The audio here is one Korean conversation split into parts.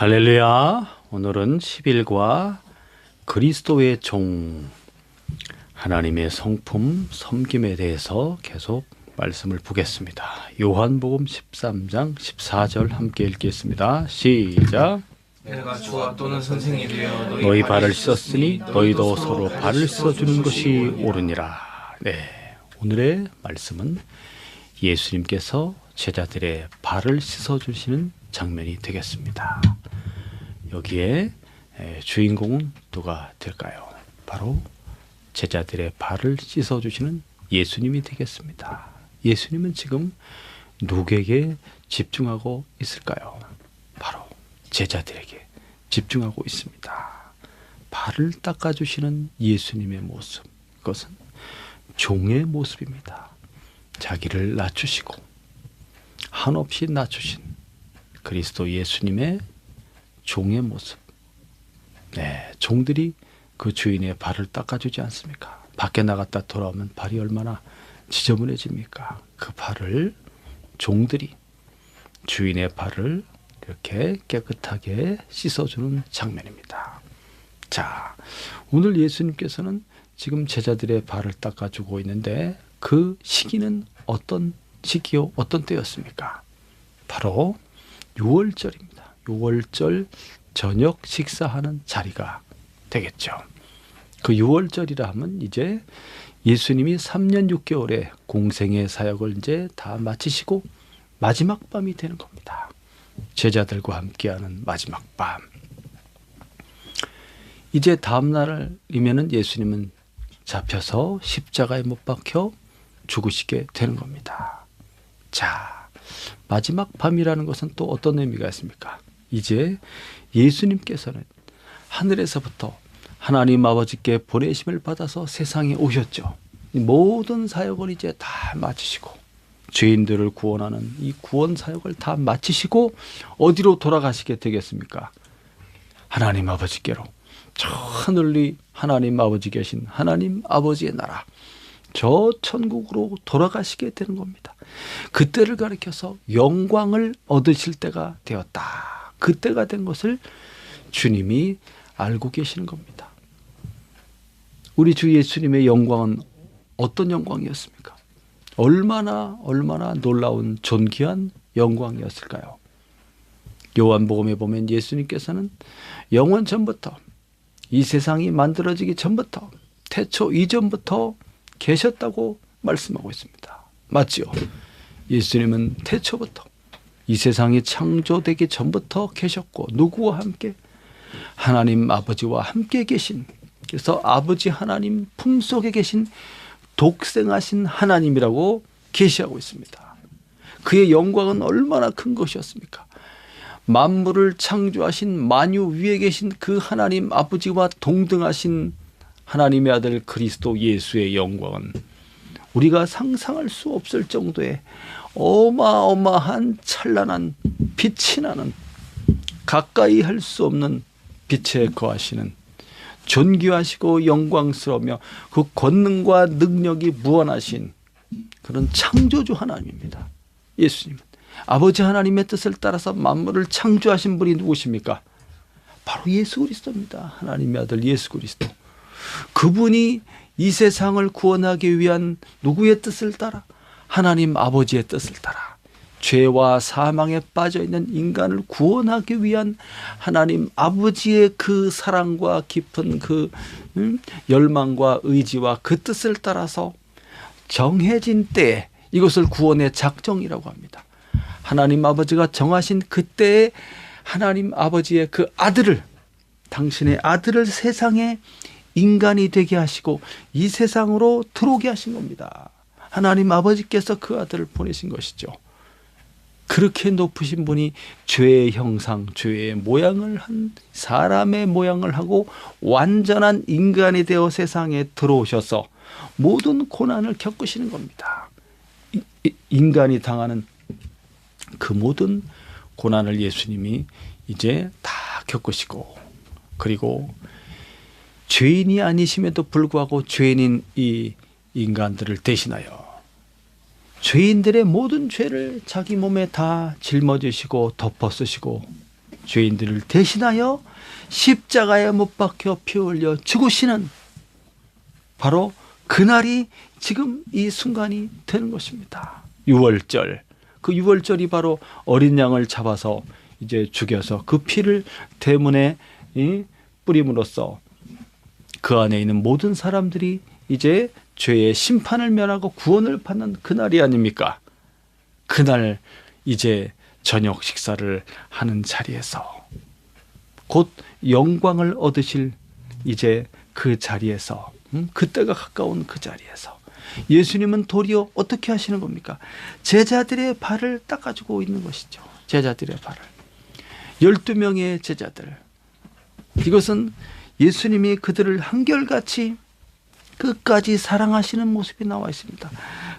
할렐루야. 오늘은 10일과 그리스도의 종, 하나님의 성품, 섬김에 대해서 계속 말씀을 보겠습니다. 요한복음 13장 14절 함께 읽겠습니다. 시작. 내가 주와 또는 선생이 되어 너희 발을 씻었으니 너희도 서로 발을 씻어주는 것이 옳으니라. 네, 오늘의 말씀은 예수님께서 제자들의 발을 씻어주시는 장면이 되겠습니다. 여기에 주인공은 누가 될까요? 바로 제자들의 발을 씻어주시는 예수님이 되겠습니다. 예수님은 지금 누구에게 집중하고 있을까요? 바로 제자들에게 집중하고 있습니다. 발을 닦아주시는 예수님의 모습, 그것은 종의 모습입니다. 자기를 낮추시고 한없이 낮추신 그리스도 예수님의 종의 모습. 네, 종들이 그 주인의 발을 닦아주지 않습니까? 밖에 나갔다 돌아오면 발이 얼마나 지저분해집니까? 그 발을 종들이 주인의 발을 이렇게 깨끗하게 씻어주는 장면입니다. 자, 오늘 예수님께서는 지금 제자들의 발을 닦아주고 있는데 그 시기는 어떤 시기요? 어떤 때였습니까? 바로 6월절입니다. 6월절 저녁 식사하는 자리가 되겠죠. 그 6월절이라 하면 이제 예수님이 3년 6개월의 공생의 사역을 이제 다 마치시고 마지막 밤이 되는 겁니다. 제자들과 함께하는 마지막 밤. 이제 다음 날이면은 예수님은 잡혀서 십자가에 못 박혀 죽으시게 되는 겁니다. 자, 마지막 밤이라는 것은 또 어떤 의미가 있습니까? 이제 예수님께서는 하늘에서부터 하나님 아버지께 보내심을 받아서 세상에 오셨죠. 모든 사역을 이제 다 마치시고 죄인들을 구원하는 이 구원 사역을 다 마치시고 어디로 돌아가시게 되겠습니까? 하나님 아버지께로, 저 하늘리 하나님 아버지 계신 하나님 아버지의 나라, 저 천국으로 돌아가시게 되는 겁니다. 그때를 가리켜서 영광을 얻으실 때가 되었다. 그때가 된 것을 주님이 알고 계시는 겁니다. 우리 주 예수님의 영광은 어떤 영광이었습니까? 얼마나 놀라운 존귀한 영광이었을까요? 요한복음에 보면 예수님께서는 영원 전부터, 이 세상이 만들어지기 전부터, 태초 이전부터 계셨다고 말씀하고 있습니다. 맞지요? 예수님은 태초부터, 이 세상이 창조되기 전부터 계셨고 누구와 함께? 하나님 아버지와 함께 계신, 그래서 아버지 하나님 품속에 계신 독생하신 하나님이라고 계시하고 있습니다. 그의 영광은 얼마나 큰 것이었습니까? 만물을 창조하신 만유 위에 계신 그 하나님 아버지와 동등하신 하나님의 아들 그리스도 예수의 영광은 우리가 상상할 수 없을 정도의 어마어마한 찬란한 빛이 나는, 가까이 할 수 없는 빛에 거하시는, 존귀하시고 영광스러우며 그 권능과 능력이 무한하신 그런 창조주 하나님입니다. 예수님은 아버지 하나님의 뜻을 따라서 만물을 창조하신 분이 누구십니까? 바로 예수 그리스도입니다. 하나님의 아들 예수 그리스도. 그분이 이 세상을 구원하기 위한 누구의 뜻을 따라? 하나님 아버지의 뜻을 따라 죄와 사망에 빠져있는 인간을 구원하기 위한 하나님 아버지의 그 사랑과 깊은 그 열망과 의지와 그 뜻을 따라서 정해진 때에, 이것을 구원의 작정이라고 합니다. 하나님 아버지가 정하신 그때에 하나님 아버지의 그 아들을, 당신의 아들을 세상에 인간이 되게 하시고 이 세상으로 들어오게 하신 겁니다. 하나님 아버지께서 그 아들을 보내신 것이죠. 그렇게 높으신 분이 죄의 형상, 죄의 모양을 한 사람의 모양을 하고 완전한 인간이 되어 세상에 들어오셔서 모든 고난을 겪으시는 겁니다. 인간이 당하는 그 모든 고난을 예수님이 이제 다 겪으시고, 그리고 죄인이 아니심에도 불구하고 죄인인 이 인간들을 대신하여 죄인들의 모든 죄를 자기 몸에 다 짊어지시고 덮어 쓰시고 죄인들을 대신하여 십자가에 못 박혀 피 흘려 죽으시는 바로 그날이 지금 이 순간이 되는 것입니다. 유월절. 그 유월절이 바로 어린 양을 잡아서 이제 죽여서 그 피를 대문에 뿌림으로써 그 안에 있는 모든 사람들이 이제 죄의 심판을 면하고 구원을 받는 그날이 아닙니까? 그날 이제 저녁 식사를 하는 자리에서 곧 영광을 얻으실 이제 그 자리에서 그때가 가까운 그 자리에서 예수님은 도리어 어떻게 하시는 겁니까? 제자들의 발을 닦아주고 있는 것이죠. 제자들의 발을. 12명의 제자들. 이것은 예수님이 그들을 한결같이 끝까지 사랑하시는 모습이 나와 있습니다.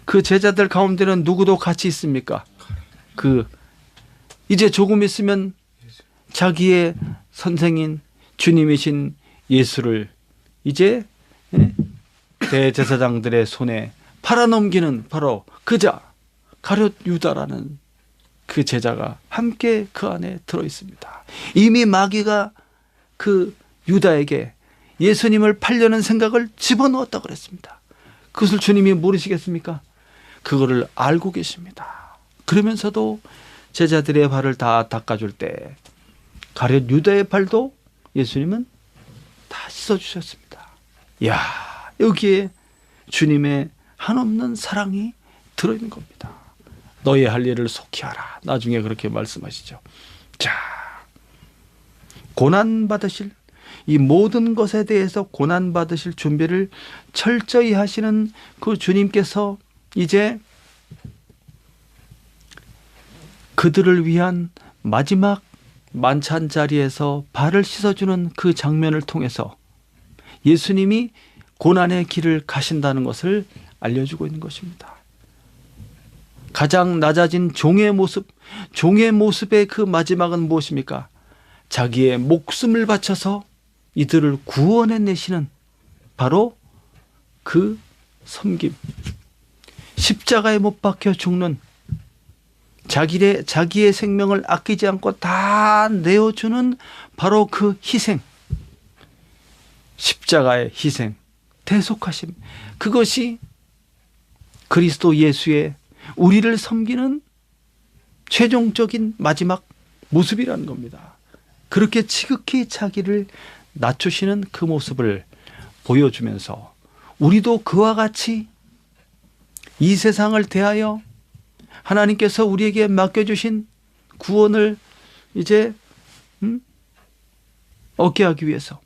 그 제자들 가운데는 누구도 같이 있습니까? 이제 조금 있으면 자기의 선생인 주님이신 예수를 이제 대제사장들의 손에 팔아넘기는 바로 그자 가룟 유다라는 그 제자가 함께 그 안에 들어 있습니다. 이미 마귀가 그 유다에게 예수님을 팔려는 생각을 집어넣었다고 그랬습니다. 그것을 주님이 모르시겠습니까? 그거를 알고 계십니다. 그러면서도 제자들의 발을 다 닦아줄 때 가룟 유다의 발도 예수님은 다 씻어주셨습니다. 이야, 여기에 주님의 한없는 사랑이 들어있는 겁니다. 너의 할 일을 속히 하라. 나중에 그렇게 말씀하시죠. 자, 고난받으실 이 모든 것에 대해서 고난받으실 준비를 철저히 하시는 그 주님께서 이제 그들을 위한 마지막 만찬 자리에서 발을 씻어주는 그 장면을 통해서 예수님이 고난의 길을 가신다는 것을 알려주고 있는 것입니다. 가장 낮아진 종의 모습의 그 마지막은 무엇입니까? 자기의 목숨을 바쳐서 이들을 구원해내시는 바로 그 섬김. 십자가에 못 박혀 죽는 자기의 생명을 아끼지 않고 다 내어주는 바로 그 희생. 십자가의 희생, 대속하심. 그것이 그리스도 예수의 우리를 섬기는 최종적인 마지막 모습이라는 겁니다. 그렇게 지극히 자기를 낮추시는 그 모습을 보여주면서 우리도 그와 같이 이 세상을 대하여 하나님께서 우리에게 맡겨주신 구원을 이제 얻게 하기 위해서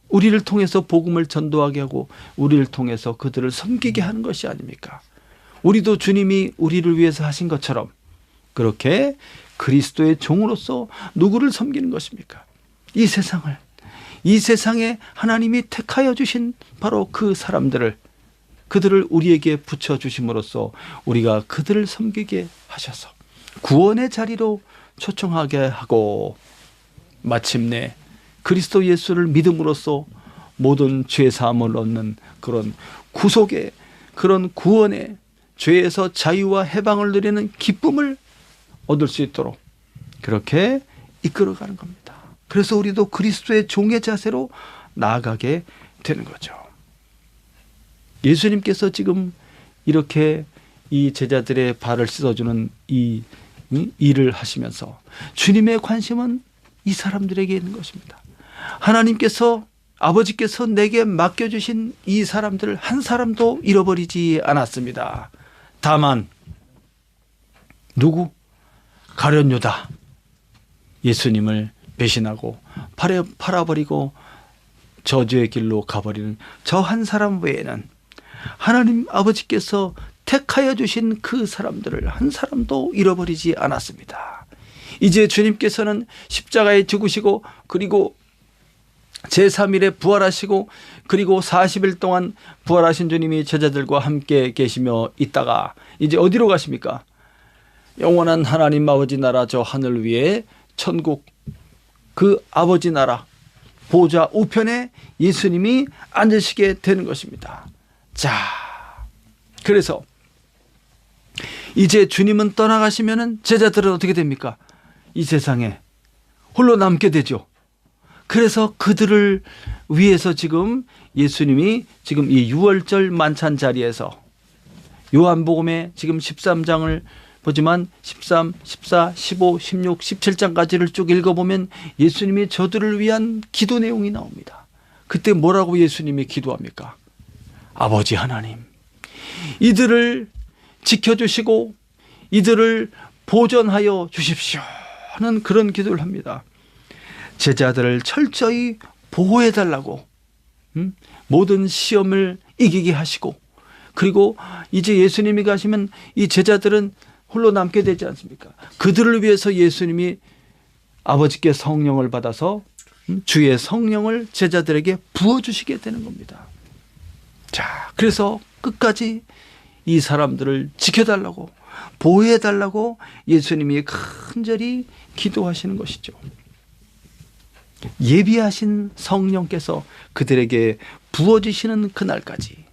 우리를 통해서 복음을 전도하게 하고 우리를 통해서 그들을 섬기게 하는 것이 아닙니까? 우리도 주님이 우리를 위해서 하신 것처럼 그렇게 그리스도의 종으로서 누구를 섬기는 것입니까? 이 세상에 하나님이 택하여 주신 바로 그 사람들을, 그들을 우리에게 붙여주심으로써 우리가 그들을 섬기게 하셔서 구원의 자리로 초청하게 하고 마침내 그리스도 예수를 믿음으로써 모든 죄 사함을 얻는 그런 구속의, 그런 구원의, 죄에서 자유와 해방을 누리는 기쁨을 얻을 수 있도록 그렇게 이끌어가는 겁니다. 그래서 우리도 그리스도의 종의 자세로 나아가게 되는 거죠. 예수님께서 지금 이렇게 이 제자들의 발을 씻어주는 이 일을 하시면서 주님의 관심은 이 사람들에게 있는 것입니다. 하나님께서, 아버지께서 내게 맡겨주신 이 사람들을 한 사람도 잃어버리지 않았습니다. 다만 누구? 가룟 유다. 예수님을 배신하고 팔아버리고 저주의 길로 가버리는 저 한 사람 외에는 하나님 아버지께서 택하여 주신 그 사람들을 한 사람도 잃어버리지 않았습니다. 이제 주님께서는 십자가에 죽으시고 그리고 제3일에 부활하시고 그리고 40일 동안 부활하신 주님이 제자들과 함께 계시며 있다가 이제 어디로 가십니까? 영원한 하나님 아버지 나라, 저 하늘 위에 천국, 그 아버지 나라 보좌 우편에 예수님이 앉으시게 되는 것입니다. 자, 그래서 이제 주님은 떠나가시면은 제자들은 어떻게 됩니까? 이 세상에 홀로 남게 되죠. 그래서 그들을 위해서 지금 예수님이 지금 이 유월절 만찬 자리에서 요한복음에 지금 13장을 보지만 13, 14, 15, 16, 17장까지를 쭉 읽어보면 예수님이 저들을 위한 기도 내용이 나옵니다. 그때 뭐라고 예수님이 기도합니까? 아버지 하나님, 이들을 지켜주시고 이들을 보존하여 주십시오 하는 그런 기도를 합니다. 제자들을 철저히 보호해달라고, 모든 시험을 이기게 하시고, 그리고 이제 예수님이 가시면 이 제자들은 홀로 남게 되지 않습니까? 그들을 위해서 예수님이 아버지께 성령을 받아서 주의 성령을 제자들에게 부어주시게 되는 겁니다. 자, 그래서 끝까지 이 사람들을 지켜달라고, 보호해달라고 예수님이 간절히 기도하시는 것이죠. 예비하신 성령께서 그들에게 부어주시는 그날까지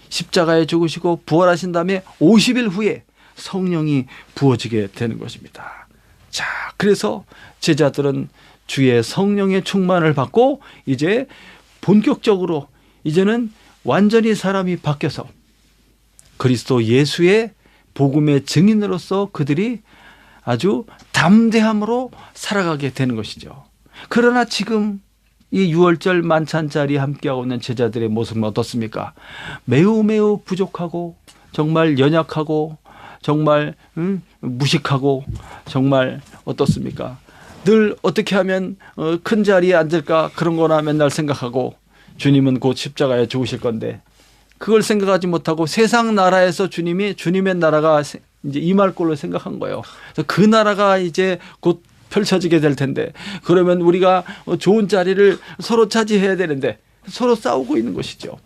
십자가에 죽으시고 부활하신 다음에 50일 후에 성령이 부어지게 되는 것입니다. 자, 그래서 제자들은 주의 성령의 충만을 받고 이제 본격적으로 이제는 완전히 사람이 바뀌어서 그리스도 예수의 복음의 증인으로서 그들이 아주 담대함으로 살아가게 되는 것이죠. 그러나 지금 이 유월절 만찬 자리에 함께하고 있는 제자들의 모습은 어떻습니까? 매우 부족하고 정말 연약하고 정말 무식하고 정말 어떻습니까? 늘 어떻게 하면 큰 자리에 앉을까 그런 거나 맨날 생각하고 주님은 곧 십자가에 죽으실 건데 그걸 생각하지 못하고 세상 나라에서 주님의 나라가 이제 임할 걸로 생각한 거예요. 그래서 그 나라가 이제 곧 펼쳐지게 될 텐데 그러면 우리가 좋은 자리를 서로 차지해야 되는데 서로 싸우고 있는 것이죠.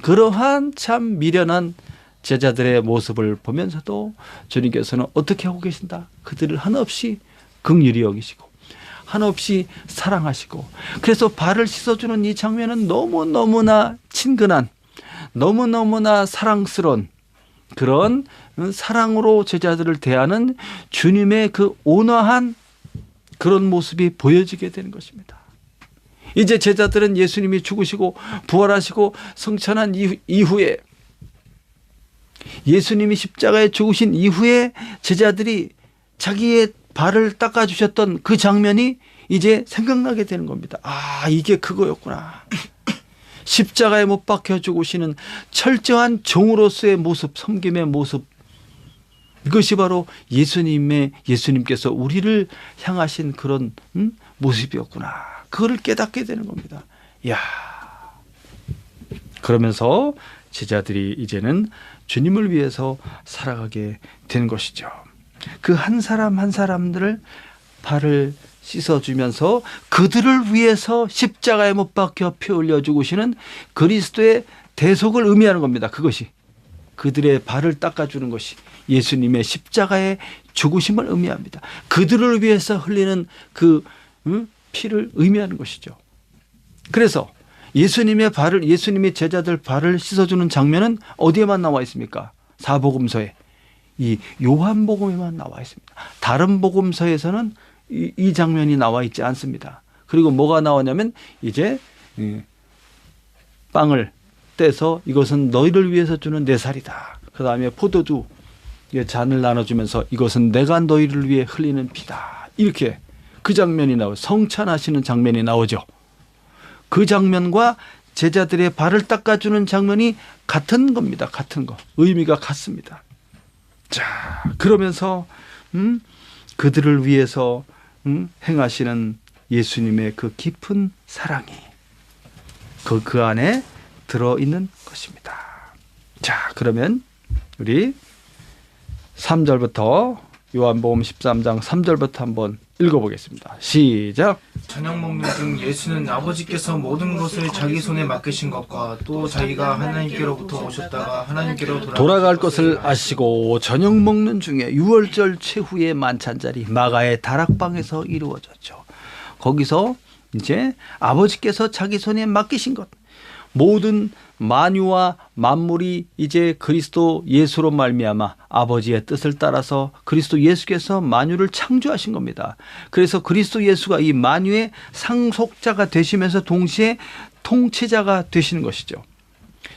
그러한 참 미련한 제자들의 모습을 보면서도 주님께서는 어떻게 하고 계신다? 그들을 한없이 긍휼히 여기시고 한없이 사랑하시고 그래서 발을 씻어주는 이 장면은 너무너무나 친근한 너무너무나 사랑스러운 그런 사랑으로 제자들을 대하는 주님의 그 온화한 그런 모습이 보여지게 되는 것입니다. 이제 제자들은 예수님이 죽으시고 부활하시고 성천한 이후에 예수님이 십자가에 죽으신 이후에 제자들이 자기의 발을 닦아주셨던 그 장면이 이제 생각나게 되는 겁니다. 아, 이게 그거였구나. 십자가에 못 박혀 죽으시는 철저한 종으로서의 모습, 섬김의 모습. 이것이 바로 예수님께서 우리를 향하신 그런 모습이었구나. 그거를 깨닫게 되는 겁니다. 이야. 그러면서 제자들이 이제는 주님을 위해서 살아가게 되는 것이죠. 그 한 사람 한 사람들을 발을 씻어주면서 그들을 위해서 십자가에 못 박혀 피 흘려 죽으시는 그리스도의 대속을 의미하는 겁니다. 그것이 그들의 발을 닦아주는 것이 예수님의 십자가의 죽으심을 의미합니다. 그들을 위해서 흘리는 그 피를 의미하는 것이죠. 그래서 예수님이 제자들 발을 씻어주는 장면은 어디에만 나와 있습니까? 사복음서에. 이 요한복음에만 나와 있습니다. 다른 복음서에서는 이 장면이 나와 있지 않습니다. 그리고 뭐가 나오냐면 이제 빵을 떼서 이것은 너희를 위해서 주는 내 살이다. 그 다음에 포도주 잔을 나눠주면서 이것은 내가 너희를 위해 흘리는 피다. 이렇게 그 장면이 성찬하시는 장면이 나오죠. 그 장면과 제자들의 발을 닦아주는 장면이 같은 겁니다. 같은 거. 의미가 같습니다. 자, 그러면서 그들을 위해서 행하시는 예수님의 그 깊은 사랑이 그 안에 들어있는 것입니다. 자, 그러면 우리 3절부터 요한복음 13장 3절부터 한번 읽어보겠습니다. 시작. 저녁 먹는 중 예수는 아버지께서 모든 것을 자기 손에 맡기신 것과 또 자기가 하나님께로부터 오셨다가 하나님께로 돌아갈 것을 아시고 저녁 먹는 중에 유월절 최후의 만찬자리 마가의 다락방에서 이루어졌죠. 거기서 이제 아버지께서 자기 손에 맡기신 것 모든 만유와 만물이 이제 그리스도 예수로 말미암아 아버지의 뜻을 따라서 그리스도 예수께서 만유를 창조하신 겁니다. 그래서 그리스도 예수가 이 만유의 상속자가 되시면서 동시에 통치자가 되시는 것이죠.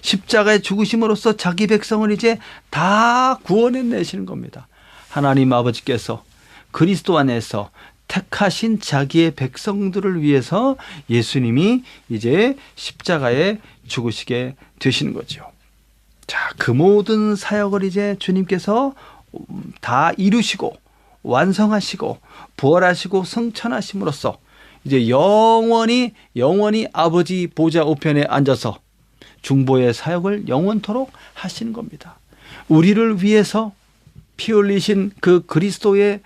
십자가에 죽으심으로써 자기 백성을 이제 다 구원해 내시는 겁니다. 하나님 아버지께서 그리스도 안에서 택하신 자기의 백성들을 위해서 예수님이 이제 십자가에 죽으시게 되시는 거죠. 자, 그 모든 사역을 이제 주님께서 다 이루시고 완성하시고 부활하시고 성천하심으로써 이제 영원히 아버지 보좌 우편에 앉아서 중보의 사역을 영원토록 하시는 겁니다. 우리를 위해서 피 흘리신 그 그리스도의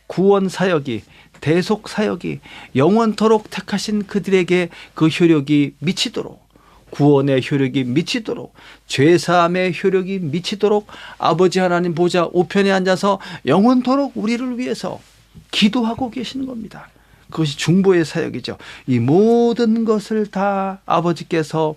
구원 사역이, 대속 사역이 영원토록 택하신 그들에게 그 효력이 미치도록, 구원의 효력이 미치도록, 죄사함의 효력이 미치도록 아버지 하나님 보좌 우편에 앉아서 영원토록 우리를 위해서 기도하고 계시는 겁니다. 그것이 중보의 사역이죠. 이 모든 것을 다 아버지께서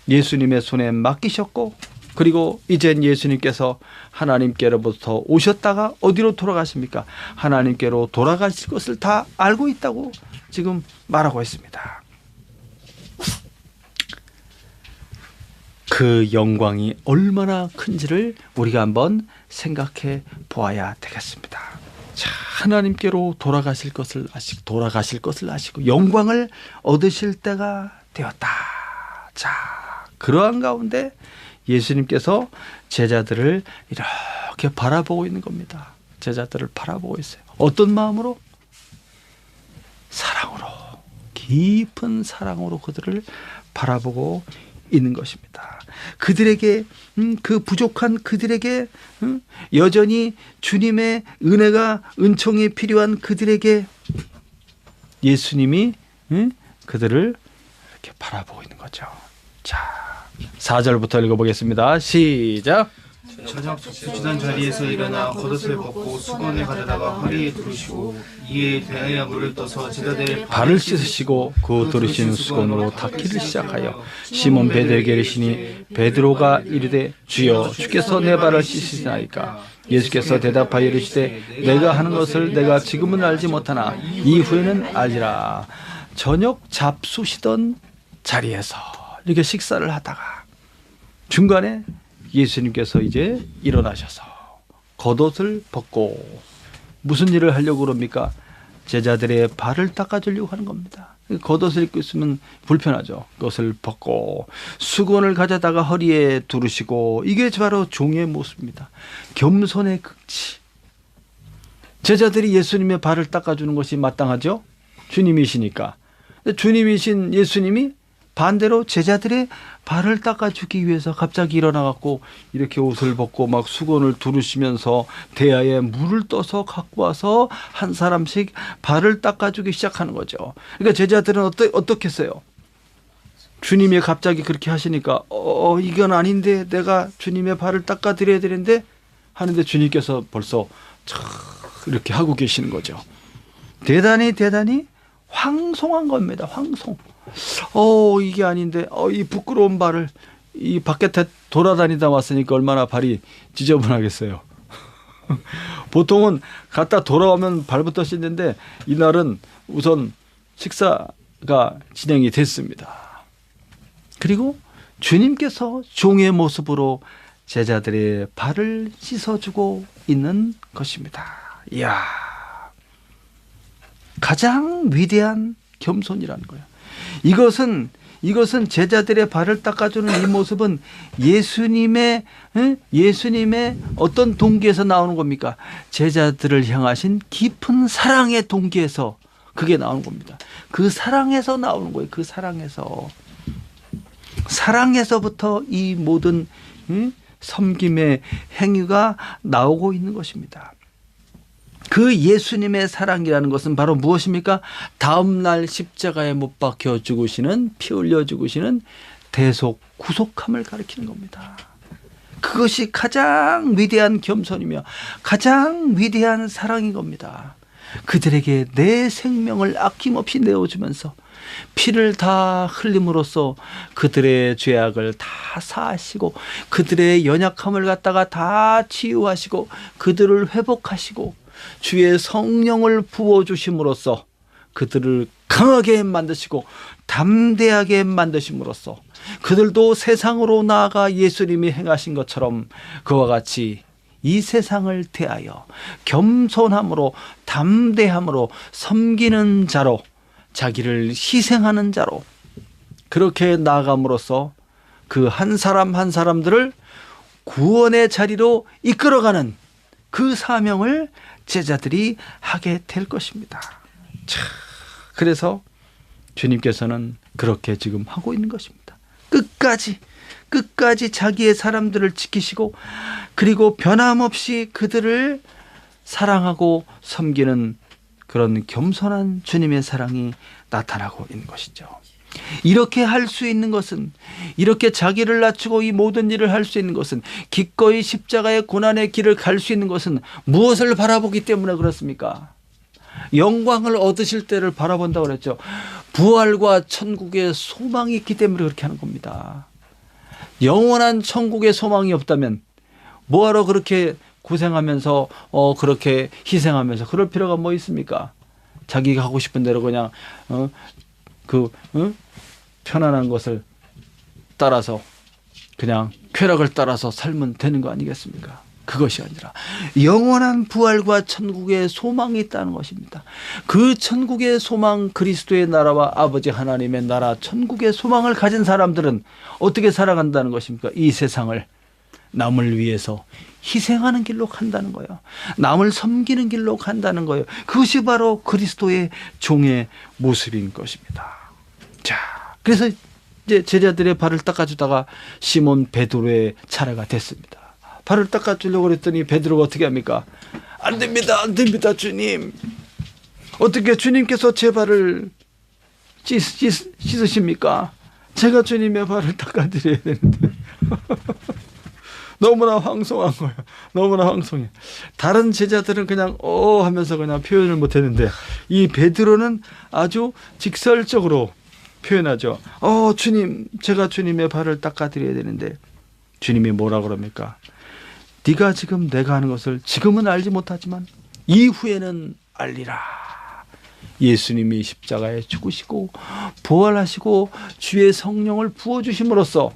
예수님의 손에 맡기셨고, 그리고 이젠 예수님께서 하나님께로부터 오셨다가 어디로 돌아가십니까? 하나님께로 돌아가실 것을 다 알고 있다고 지금 말하고 있습니다. 그 영광이 얼마나 큰지를 우리가 한번 생각해 보아야 되겠습니다. 자, 하나님께로 돌아가실 것을 아시고 영광을 얻으실 때가 되었다. 자, 그러한 가운데 예수님께서 제자들을 이렇게 바라보고 있는 겁니다. 제자들을 바라보고 있어요. 어떤 마음으로? 사랑으로, 깊은 사랑으로 그들을 바라보고 있는 것입니다. 그들에게 그 부족한 그들에게 여전히 주님의 은혜가 은총이 필요한 그들에게 예수님이 그들을 이렇게 바라보고 있는 거죠. 자, 4절부터 읽어보겠습니다. 시작. 저녁 주던 자리에서 일어나 겉옷을 벗고 수건을 가져다가 허리에 두르시고 이에 대하여 물을 떠서 제자들의 발을 씻으시고 그 두르신 수건으로 닦기를 시작하여 시몬 베드로에게 이르시니 베드로가 이르되 주여 주께서 내 발을 씻으시나이까. 예수께서 대답하여 이르시되 내가 하는 것을 내가 지금은 알지 못하나 이후에는 알리라. 저녁 잡수시던 자리에서 이렇게 식사를 하다가 중간에 예수님께서 이제 일어나셔서 겉옷을 벗고 무슨 일을 하려고 그럽니까? 제자들의 발을 닦아주려고 하는 겁니다. 겉옷을 입고 있으면 불편하죠. 그것을 벗고 수건을 가져다가 허리에 두르시고, 이게 바로 종의 모습입니다. 겸손의 극치. 제자들이 예수님의 발을 닦아주는 것이 마땅하죠. 주님이시니까. 주님이신 예수님이 반대로 제자들의 발을 닦아주기 위해서 갑자기 일어나갖고 이렇게 옷을 벗고 막 수건을 두르시면서 대야에 물을 떠서 갖고 와서 한 사람씩 발을 닦아주기 시작하는 거죠. 그러니까 제자들은 어떻게 했어요? 주님이 갑자기 그렇게 하시니까 이건 아닌데, 내가 주님의 발을 닦아드려야 되는데 하는데 주님께서 벌써 이렇게 하고 계시는 거죠. 대단히 황송한 겁니다. 황송. 이게 아닌데, 이 부끄러운 발을 이 바깥에 돌아다니다 왔으니까 얼마나 발이 지저분하겠어요. 보통은 갔다 돌아오면 발부터 씻는데 이날은 우선 식사가 진행이 됐습니다. 그리고 주님께서 종의 모습으로 제자들의 발을 씻어주고 있는 것입니다. 이야, 가장 위대한 겸손이라는 거예요. 이것은 제자들의 발을 닦아주는 이 모습은 예수님의 어떤 동기에서 나오는 겁니까? 제자들을 향하신 깊은 사랑의 동기에서 그게 나오는 겁니다. 그 사랑에서 나오는 거예요. 그 사랑에서부터 이 모든 섬김의 행위가 나오고 있는 것입니다. 그 예수님의 사랑이라는 것은 바로 무엇입니까? 다음날 십자가에 못 박혀 죽으시는, 피 흘려 죽으시는 대속 구속함을 가리키는 겁니다. 그것이 가장 위대한 겸손이며 가장 위대한 사랑인 겁니다. 그들에게 내 생명을 아낌없이 내어주면서 피를 다 흘림으로써 그들의 죄악을 다 사하시고 그들의 연약함을 갖다가 다 치유하시고 그들을 회복하시고 주의 성령을 부어주심으로써 그들을 강하게 만드시고 담대하게 만드심으로써 그들도 세상으로 나아가 예수님이 행하신 것처럼 그와 같이 이 세상을 대하여 겸손함으로 담대함으로 섬기는 자로 자기를 희생하는 자로 그렇게 나아감으로써 그 한 사람 한 사람들을 구원의 자리로 이끌어가는 그 사명을 제자들이 하게 될 것입니다. 자, 그래서 주님께서는 그렇게 지금 하고 있는 것입니다. 끝까지 자기의 사람들을 지키시고 그리고 변함없이 그들을 사랑하고 섬기는 그런 겸손한 주님의 사랑이 나타나고 있는 것이죠. 이렇게 할 수 있는 것은 이렇게 자기를 낮추고 이 모든 일을 할 수 있는 것은 기꺼이 십자가의 고난의 길을 갈 수 있는 것은 무엇을 바라보기 때문에 그렇습니까? 영광을 얻으실 때를 바라본다고 그랬죠. 부활과 천국의 소망이 있기 때문에 그렇게 하는 겁니다. 영원한 천국의 소망이 없다면 뭐하러 그렇게 고생하면서 그렇게 희생하면서 그럴 필요가 뭐 있습니까? 자기가 하고 싶은 대로 그냥 편안한 것을 따라서 그냥 쾌락을 따라서 살면 되는 거 아니겠습니까? 그것이 아니라 영원한 부활과 천국의 소망이 있다는 것입니다. 그 천국의 소망, 그리스도의 나라와 아버지 하나님의 나라, 천국의 소망을 가진 사람들은 어떻게 살아간다는 것입니까? 이 세상을 남을 위해서 희생하는 길로 간다는 거예요. 남을 섬기는 길로 간다는 거예요. 그것이 바로 그리스도의 종의 모습인 것입니다. 자, 그래서 이제 제자들의 발을 닦아주다가 시몬 베드로의 차례가 됐습니다. 발을 닦아주려고 그랬더니 베드로가 어떻게 합니까? 안 됩니다, 안 됩니다, 주님. 어떻게 주님께서 제 발을 씻으십니까? 제가 주님의 발을 닦아드려야 되는데. 너무나 황송한 거예요. 너무나 황송해. 다른 제자들은 그냥 하면서 그냥 표현을 못했는데 이 베드로는 아주 직설적으로 표현하죠. 주님, 제가 주님의 발을 닦아드려야 되는데 주님이 뭐라 그럽니까? 네가 지금 내가 하는 것을 지금은 알지 못하지만 이후에는 알리라. 예수님이 십자가에 죽으시고 부활하시고 주의 성령을 부어주심으로써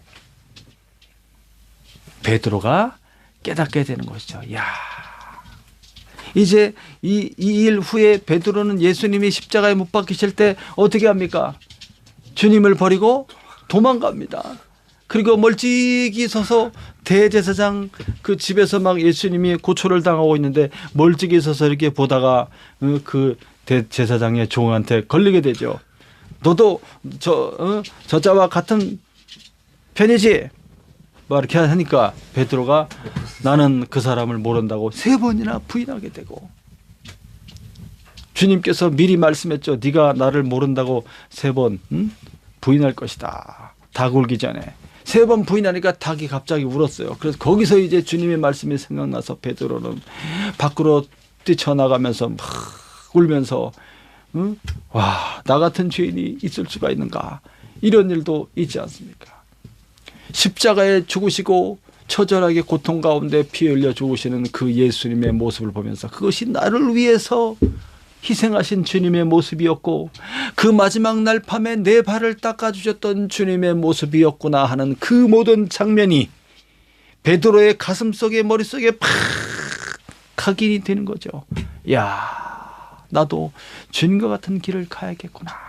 베드로가 깨닫게 되는 것이죠. 야, 이제 이 일 후에 베드로는 예수님이 십자가에 못 박히실 때 어떻게 합니까? 주님을 버리고 도망갑니다. 그리고 멀찍이 서서 대제사장 그 집에서 막 예수님이 고초를 당하고 있는데 멀찍이 서서 이렇게 보다가 그 대제사장의 종한테 걸리게 되죠. 너도 저자와 같은 편이지? 막 이렇게 하니까 베드로가 나는 그 사람을 모른다고 3번이나 부인하게 되고, 주님께서 미리 말씀했죠. 네가 나를 모른다고 3번 부인할 것이다. 닭 울기 전에 3번 부인하니까 닭이 갑자기 울었어요. 그래서 거기서 이제 주님의 말씀이 생각나서 베드로는 밖으로 뛰쳐나가면서 막 울면서 와, 나 같은 죄인이 있을 수가 있는가, 이런 일도 있지 않습니까? 십자가에 죽으시고 처절하게 고통 가운데 피 흘려 죽으시는 그 예수님의 모습을 보면서 그것이 나를 위해서 희생하신 주님의 모습이었고 그 마지막 날 밤에 내 발을 닦아주셨던 주님의 모습이었구나 하는 그 모든 장면이 베드로의 가슴속에 머릿속에 팍 각인이 되는 거죠. 야, 나도 주님과 같은 길을 가야겠구나.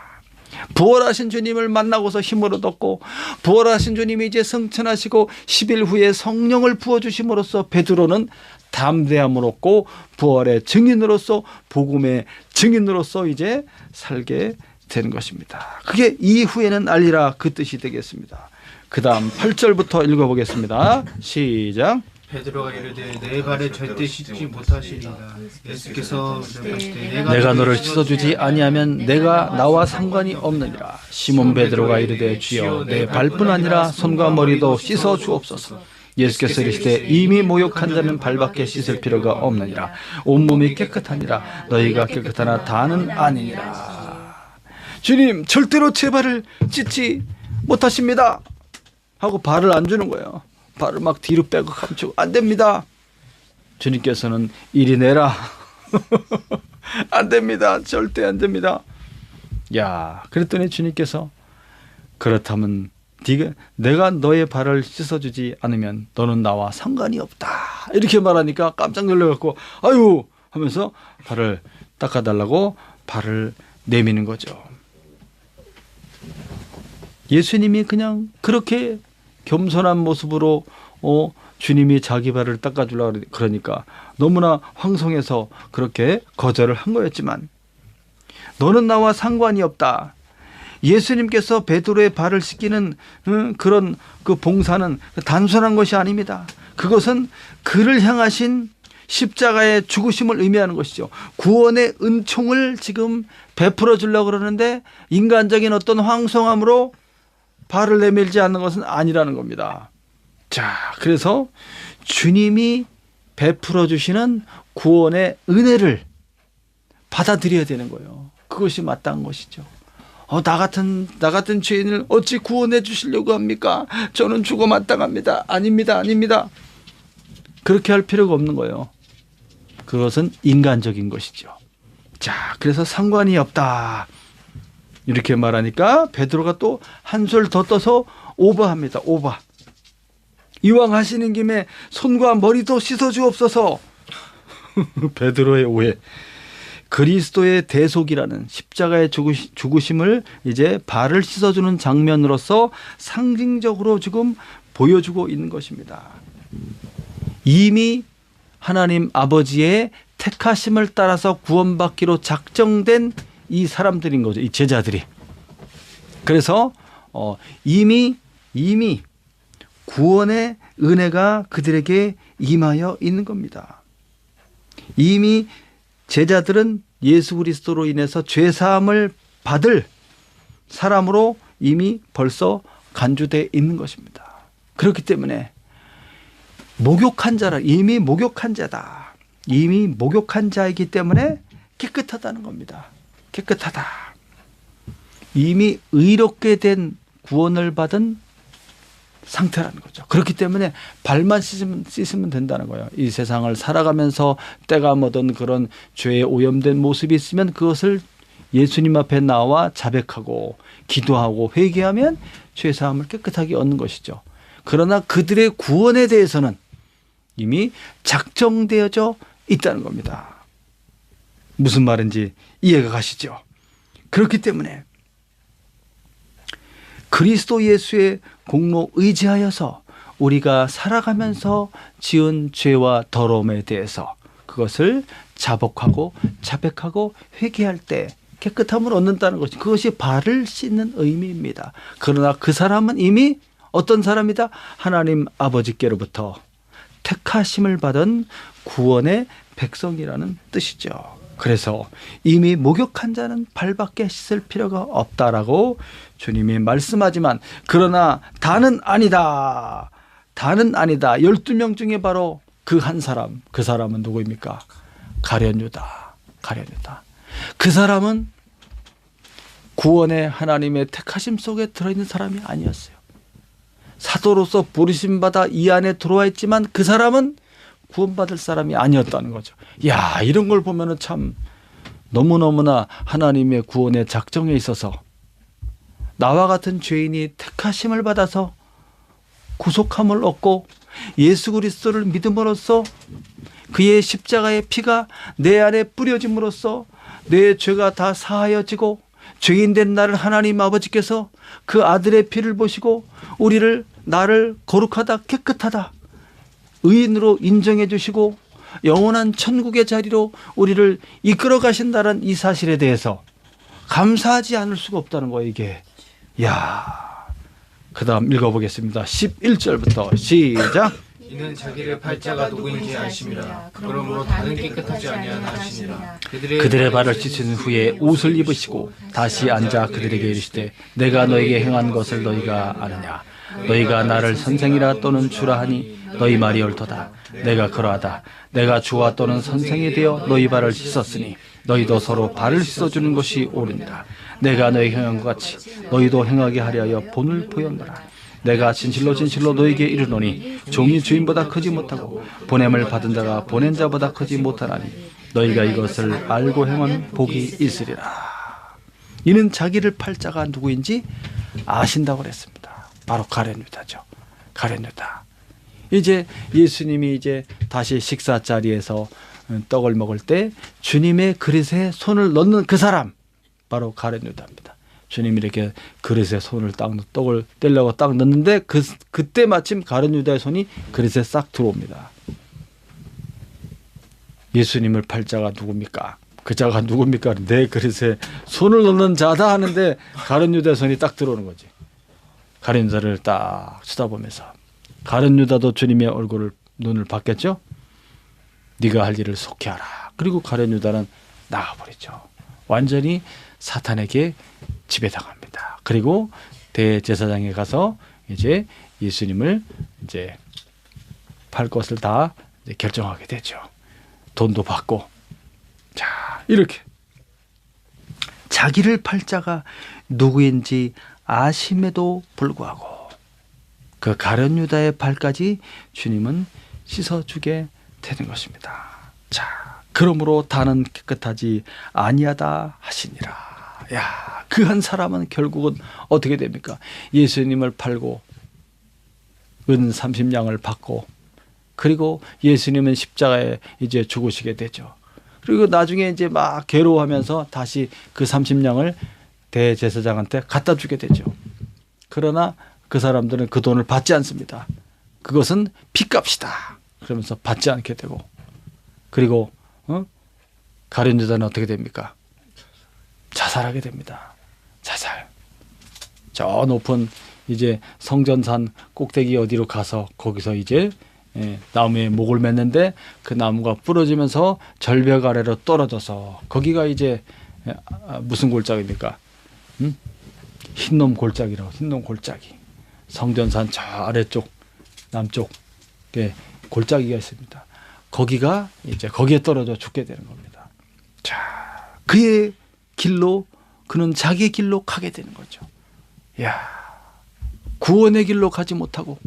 부활하신 주님을 만나고서 힘을 얻었고 부활하신 주님이 이제 승천하시고 10일 후에 성령을 부어주심으로써 베드로는 담대함을 얻고 부활의 증인으로서 복음의 증인으로서 이제 살게 되는 것입니다. 그게 이후에는 알리라, 그 뜻이 되겠습니다. 그 다음 8절부터 읽어보겠습니다. 시작. 베드로가 이르되 내 발에 절대 씻지 못하시리라. 예수께서 내가 너를 씻어주지 아니하면 내가 나와 상관이 없느니라. 시몬 베드로가 이르되 주여 내 발뿐 아니라 손과 머리도 씻어 주옵소서. 예수께서 이르시되 이미 목욕한 자는 발밖에 씻을 필요가 없느니라. 온몸이 깨끗하니라. 너희가 깨끗하나 다는 아니니라. 주님 절대로 제 발을 씻지 못하십니다 하고 발을 안 주는 거예요. 발을 막 뒤로 빼고 감추고 안 됩니다. 주님께서는 이리 내라. 안 됩니다. 절대 안 됩니다. 야, 그랬더니 주님께서 그렇다면 내가 너의 발을 씻어주지 않으면 너는 나와 상관이 없다. 이렇게 말하니까 깜짝 놀라갖고 아유 하면서 발을 닦아달라고 발을 내미는 거죠. 예수님이 그냥 그렇게 겸손한 모습으로 주님이 자기 발을 닦아주려고 그러니까 너무나 황송해서 그렇게 거절을 한 거였지만 너는 나와 상관이 없다. 예수님께서 베드로의 발을 씻기는 그런 그 봉사는 단순한 것이 아닙니다. 그것은 그를 향하신 십자가의 죽으심을 의미하는 것이죠. 구원의 은총을 지금 베풀어 주려고 그러는데 인간적인 어떤 황송함으로 발을 내밀지 않는 것은 아니라는 겁니다. 자, 그래서 주님이 베풀어 주시는 구원의 은혜를 받아들여야 되는 거예요. 그것이 마땅한 것이죠. 나 같은 죄인을 어찌 구원해 주시려고 합니까? 저는 죽어 마땅합니다. 아닙니다. 그렇게 할 필요가 없는 거예요. 그것은 인간적인 것이죠. 자, 그래서 상관이 없다. 이렇게 말하니까 베드로가 또 한술 더 떠서 오버합니다. 오버. 이왕 하시는 김에 손과 머리도 씻어주옵소서. 베드로의 오해. 그리스도의 대속이라는 십자가의 죽으심을 이제 발을 씻어주는 장면으로서 상징적으로 지금 보여주고 있는 것입니다. 이미 하나님 아버지의 택하심을 따라서 구원받기로 작정된 이 사람들인 거죠. 이 제자들이. 그래서 이미 구원의 은혜가 그들에게 임하여 있는 겁니다. 이미 제자들은 예수 그리스도로 인해서 죄사함을 받을 사람으로 이미 벌써 간주되어 있는 것입니다. 그렇기 때문에 이미 목욕한 자다. 이미 목욕한 자이기 때문에 깨끗하다는 겁니다. 깨끗하다. 이미 의롭게 된 구원을 받은 상태라는 거죠. 그렇기 때문에 발만 씻으면 된다는 거예요. 이 세상을 살아가면서 때가 묻은 그런 죄에 오염된 모습이 있으면 그것을 예수님 앞에 나와 자백하고 기도하고 회개하면 죄사함을 깨끗하게 얻는 것이죠. 그러나 그들의 구원에 대해서는 이미 작정되어져 있다는 겁니다. 무슨 말인지 이해가 가시죠? 그렇기 때문에 그리스도 예수의 공로 의지하여서 우리가 살아가면서 지은 죄와 더러움에 대해서 그것을 자복하고 자백하고 회개할 때 깨끗함을 얻는다는 것이 그것이 발을 씻는 의미입니다. 그러나 그 사람은 이미 어떤 사람이다? 하나님 아버지께로부터 택하심을 받은 구원의 백성이라는 뜻이죠. 그래서 이미 목욕한 자는 발밖에 씻을 필요가 없다라고 주님이 말씀하지만 그러나 다는 아니다. 12명 중에 바로 그 한 사람. 그 사람은 누구입니까? 가룟유다. 그 사람은 구원의 하나님의 택하심 속에 들어있는 사람이 아니었어요. 사도로서 부르심받아 이 안에 들어와 있지만 그 사람은 구원받을 사람이 아니었다는 거죠. 야, 이런 걸 보면은 참 너무너무나 하나님의 구원의 작정에 있어서 나와 같은 죄인이 택하심을 받아서 구속함을 얻고 예수 그리스도를 믿음으로써 그의 십자가의 피가 내 안에 뿌려짐으로써 내 죄가 다 사하여지고 죄인된 나를 하나님 아버지께서 그 아들의 피를 보시고 나를 거룩하다 깨끗하다 의인으로 인정해 주시고 영원한 천국의 자리로 우리를 이끌어 가신다는 이 사실에 대해서 감사하지 않을 수가 없다는 거예요. 이게. 그 다음 읽어보겠습니다. 11절부터 시작. 이는 자기를 팔자가 누구인지 아심이라. 그러므로 다른 깨끗하지 아니하나 하시니라. 그들의 발을 씻은 후에 옷을 입으시고 다시 앉아 그들에게 이르시되 내가 너에게 행한 것을 너희가 아느냐. 너희가 나를 선생이라 또는 주라 하니 너희 말이 옳도다. 내가 그러하다. 내가 주와 또는 선생이 되어 너희 발을 씻었으니 너희도 서로 발을 씻어주는 것이 옳으니라. 내가 너희 행한 것 같이 너희도 행하게 하려 하여 본을 보였노라. 내가 진실로 진실로 너희에게 이르노니 종이 주인보다 크지 못하고 보냄을 받은 자가 보낸 자보다 크지 못하나니 너희가 이것을 알고 행하면 복이 있으리라. 이는 자기를 팔 자가 누구인지 아신다고 그랬습니다. 바로 가룟 유다죠. 가룟 유다. 이제 예수님이 이제 다시 식사 자리에서 떡을 먹을 때 주님의 그릇에 손을 넣는 그 사람, 바로 가룟 유다입니다. 주님이 이렇게 그릇에 손을 딱 떡을 떼려고 딱 넣는데 그때 마침 가룟 유다의 손이 그릇에 싹 들어옵니다. 예수님을 팔 자가 누굽니까? 그 자가 누굽니까? 내 그릇에 손을 넣는 자다 하는데 가룟 유다의 손이 딱 들어오는 거지. 가룟 유다를 딱 쳐다보면서 가룟 유다도 주님의 얼굴을 눈을 봤겠죠. 네가 할 일을 속히 하라. 그리고 가룟 유다는 나가버리죠. 완전히 사탄에게 지배당합니다. 그리고 대제사장에 가서 이제 예수님을 이제 팔 것을 다 이제 결정하게 되죠. 돈도 받고. 자, 이렇게 자기를 팔 자가 누구인지 아심에도 불구하고 그 가룟 유다의 발까지 주님은 씻어주게 되는 것입니다. 자, 그러므로 다는 깨끗하지 아니하다 하시니라. 야, 그 한 사람은 결국은 어떻게 됩니까? 예수님을 팔고 은 30냥을 받고 그리고 예수님은 십자가에 이제 죽으시게 되죠. 그리고 나중에 이제 막 괴로워하면서 다시 그 30냥을 대제사장한테 갖다 주게 되죠. 그러나 그 사람들은 그 돈을 받지 않습니다. 그것은 핏값이다. 그러면서 받지 않게 되고 그리고 가룟 유다는 어떻게 됩니까? 자살하게 됩니다. 자살. 저 높은 이제 성전산 꼭대기 어디로 가서 거기서 이제 나무에 목을 맸는데 그 나무가 부러지면서 절벽 아래로 떨어져서 거기가 이제 무슨 골짜기입니까? 흰놈 골짜기라고. 흰놈 골짜기. 성전산 저 아래쪽 남쪽에 골짜기가 있습니다. 거기가 이제 거기에 떨어져 죽게 되는 겁니다. 자, 그의 길로 그는 자기의 길로 가게 되는 거죠. 야, 구원의 길로 가지 못하고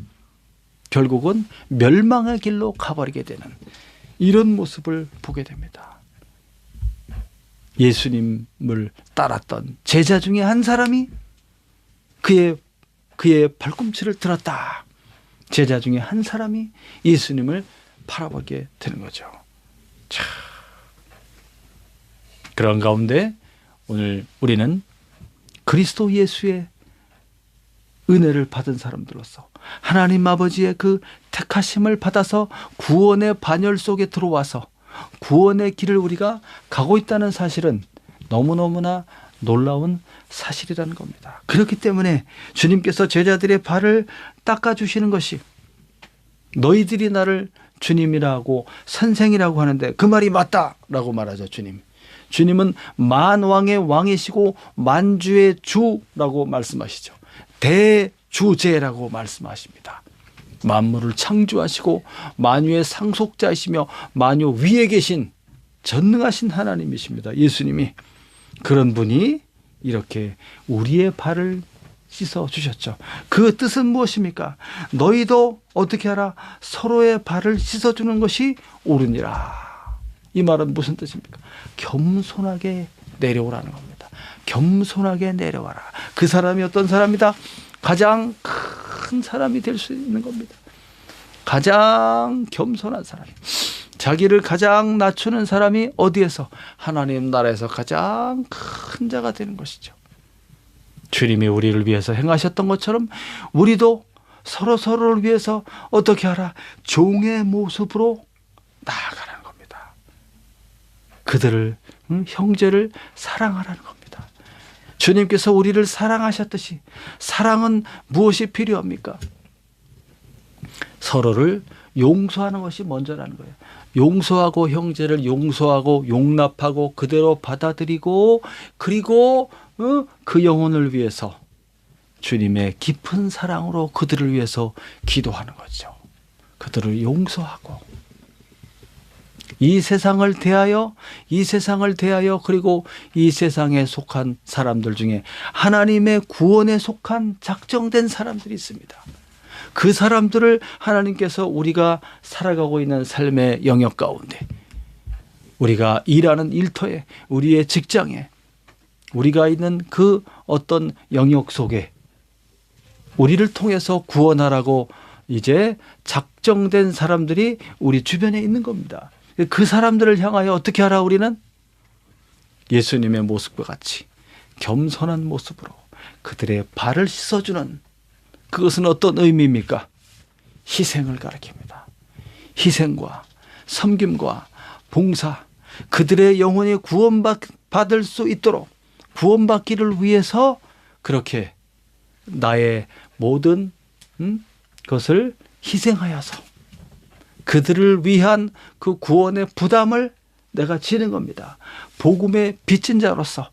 결국은 멸망의 길로 가버리게 되는 이런 모습을 보게 됩니다. 예수님을 따랐던 제자 중에 한 사람이 그의 발꿈치를 들었다. 제자 중에 한 사람이 예수님을 팔아버리게 되는 거죠. 자, 그런 가운데 오늘 우리는 그리스도 예수의 은혜를 받은 사람들로서 하나님 아버지의 그 택하심을 받아서 구원의 반열 속에 들어와서 구원의 길을 우리가 가고 있다는 사실은 너무너무나 놀라운 사실이라는 겁니다. 그렇기 때문에 주님께서 제자들의 발을 닦아주시는 것이 너희들이 나를 주님이라고 선생이라고 하는데 그 말이 맞다라고 말하죠. 주님은 만왕의 왕이시고 만주의 주라고 말씀하시죠. 대주제라고 말씀하십니다. 만물을 창조하시고 만유의 상속자이시며 만유 위에 계신 전능하신 하나님이십니다. 예수님이. 그런 분이 이렇게 우리의 발을 씻어 주셨죠. 그 뜻은 무엇입니까? 너희도 어떻게 하라? 서로의 발을 씻어 주는 것이 옳으니라. 이 말은 무슨 뜻입니까? 겸손하게 내려오라는 겁니다. 겸손하게 내려와라. 그 사람이 어떤 사람이다? 가장 큰 사람이 될 수 있는 겁니다. 가장 겸손한 사람. 자기를 가장 낮추는 사람이 어디에서? 하나님 나라에서 가장 큰 자가 되는 것이죠. 주님이 우리를 위해서 행하셨던 것처럼 우리도 서로를 위해서 어떻게 하라? 종의 모습으로 나아가라는 겁니다. 그들을, 형제를 사랑하라는 겁니다. 주님께서 우리를 사랑하셨듯이 사랑은 무엇이 필요합니까? 서로를 용서하는 것이 먼저라는 거예요. 용서하고 형제를 용서하고 용납하고 그대로 받아들이고 그리고 그 영혼을 위해서 주님의 깊은 사랑으로 그들을 위해서 기도하는 거죠. 그들을 용서하고 이 세상을 대하여 그리고 이 세상에 속한 사람들 중에 하나님의 구원에 속한 작정된 사람들이 있습니다. 그 사람들을 하나님께서 우리가 살아가고 있는 삶의 영역 가운데, 우리가 일하는 일터에, 우리의 직장에, 우리가 있는 그 어떤 영역 속에 우리를 통해서 구원하라고 이제 작정된 사람들이 우리 주변에 있는 겁니다. 그 사람들을 향하여 어떻게 하라? 우리는 예수님의 모습과 같이 겸손한 모습으로 그들의 발을 씻어주는, 그것은 어떤 의미입니까? 희생을 가리킵니다. 희생과 섬김과 봉사, 그들의 영혼이 구원받을 수 있도록, 구원받기를 위해서 그렇게 나의 모든 것을 희생하여서 그들을 위한 그 구원의 부담을 내가 지는 겁니다. 복음의 빚진 자로서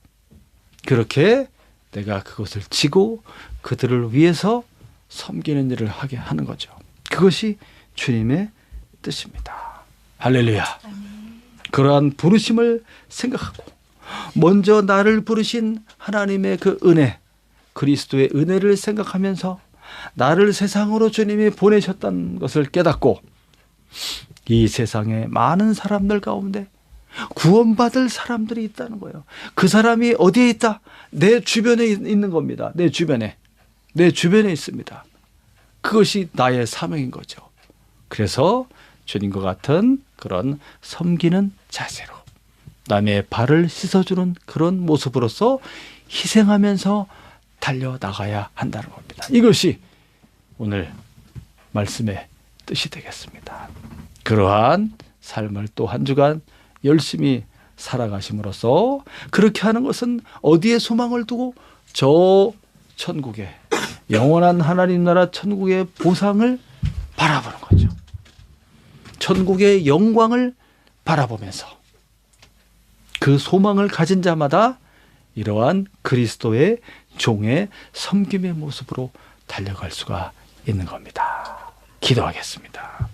그렇게 내가 그것을 지고 그들을 위해서 섬기는 일을 하게 하는 거죠. 그것이 주님의 뜻입니다. 할렐루야. 그러한 부르심을 생각하고 먼저 나를 부르신 하나님의 그 은혜, 그리스도의 은혜를 생각하면서 나를 세상으로 주님이 보내셨다는 것을 깨닫고 이 세상에 많은 사람들 가운데 구원받을 사람들이 있다는 거예요. 그 사람이 어디에 있다? 내 주변에 있는 겁니다. 내 주변에 있습니다. 그것이 나의 사명인 거죠. 그래서 주님과 같은 그런 섬기는 자세로 남의 발을 씻어주는 그런 모습으로서 희생하면서 달려나가야 한다는 겁니다. 이것이 오늘 말씀의 뜻이 되겠습니다. 그러한 삶을 또 한 주간 열심히 살아가심으로써, 그렇게 하는 것은 어디에 소망을 두고? 저 천국에, 영원한 하나님 나라 천국의 보상을 바라보는 거죠. 천국의 영광을 바라보면서 그 소망을 가진 자마다 이러한 그리스도의 종의 섬김의 모습으로 달려갈 수가 있는 겁니다. 기도하겠습니다.